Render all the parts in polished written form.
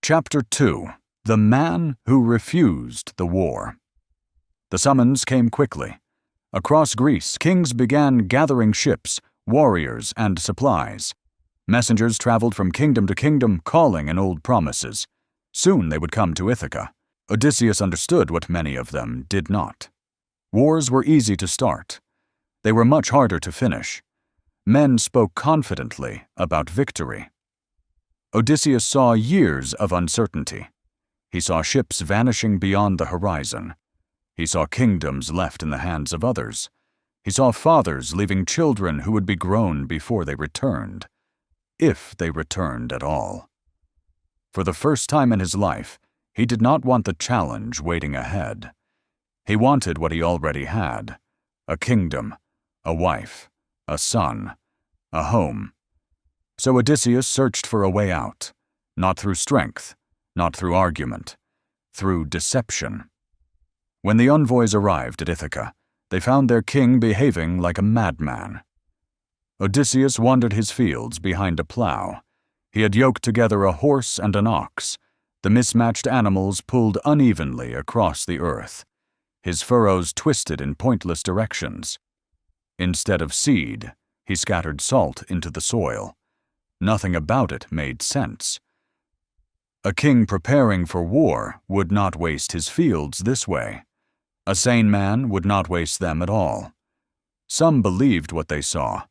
Chapter 2. The Man Who Refused the War. The summons came quickly. Across Greece, kings began gathering ships, warriors, and supplies. Messengers traveled from kingdom to kingdom, calling in old promises. Soon they would come to Ithaca. Odysseus understood what many of them did not. Wars were easy to start. They were much harder to finish. Men spoke confidently about victory. Odysseus saw years of uncertainty. He saw ships vanishing beyond the horizon. He saw kingdoms left in the hands of others. He saw fathers leaving children who would be grown before they returned, if they returned at all. For the first time in his life, he did not want the challenge waiting ahead. He wanted what he already had: a kingdom, a wife, a son, a home. So Odysseus searched for a way out, not through strength, not through argument, through deception. When the envoys arrived at Ithaca, they found their king behaving like a madman. Odysseus wandered his fields behind a plow. He had yoked together a horse and an ox. The mismatched animals pulled unevenly across the earth. His furrows twisted in pointless directions. Instead of seed, he scattered salt into the soil. Nothing about it made sense. A king preparing for war would not waste his fields this way. A sane man would not waste them at all. Some believed what they saw.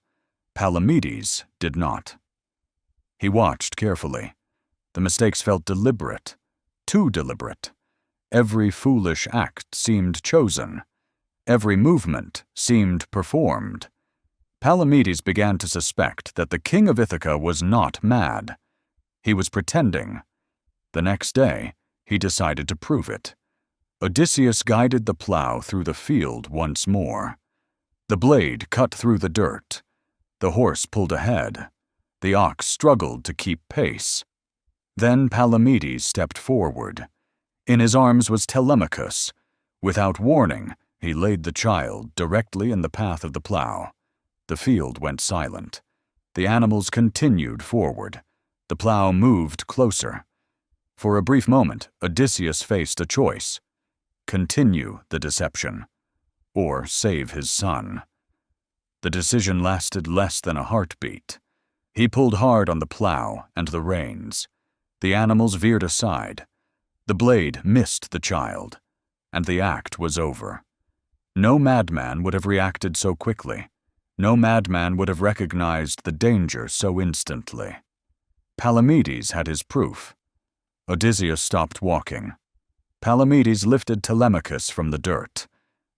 Palamedes did not. He watched carefully. The mistakes felt deliberate, too deliberate. Every foolish act seemed chosen. Every movement seemed performed. Palamedes began to suspect that the king of Ithaca was not mad. He was pretending. The next day, he decided to prove it. Odysseus guided the plow through the field once more. The blade cut through the dirt. The horse pulled ahead. The ox struggled to keep pace. Then Palamedes stepped forward. In his arms was Telemachus. Without warning, he laid the child directly in the path of the plow. The field went silent. The animals continued forward. The plow moved closer. For a brief moment, Odysseus faced a choice: continue the deception, or save his son. The decision lasted less than a heartbeat. He pulled hard on the plow and the reins. The animals veered aside. The blade missed the child, and the act was over. No madman would have reacted so quickly. No madman would have recognized the danger so instantly. Palamedes had his proof. Odysseus stopped walking. Palamedes lifted Telemachus from the dirt.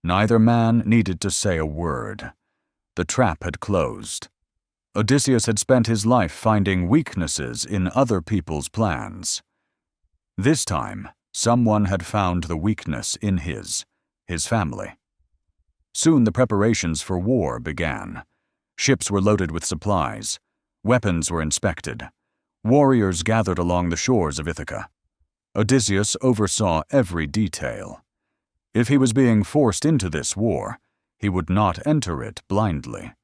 Neither man needed to say a word. The trap had closed. Odysseus had spent his life finding weaknesses in other people's plans. This time, someone had found the weakness in his family. Soon the preparations for war began. Ships were loaded with supplies. Weapons were inspected. Warriors gathered along the shores of Ithaca. Odysseus oversaw every detail. If he was being forced into this war, he would not enter it blindly.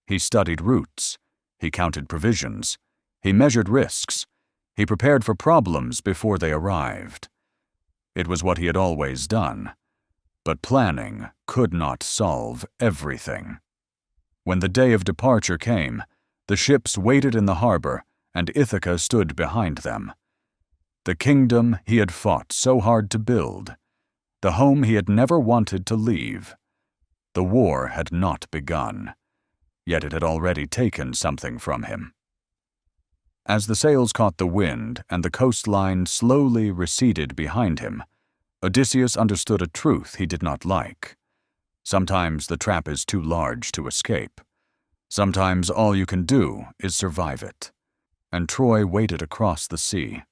He studied routes. He counted provisions. He measured risks. He prepared for problems before they arrived. It was what he had always done. But planning could not solve everything. When the day of departure came, the ships waited in the harbor, and Ithaca stood behind them. The kingdom he had fought so hard to build. The home he had never wanted to leave. The war had not begun, yet it had already taken something from him. As the sails caught the wind and the coastline slowly receded behind him, Odysseus understood a truth he did not like. Sometimes the trap is too large to escape. Sometimes all you can do is survive it. And Troy waited across the sea.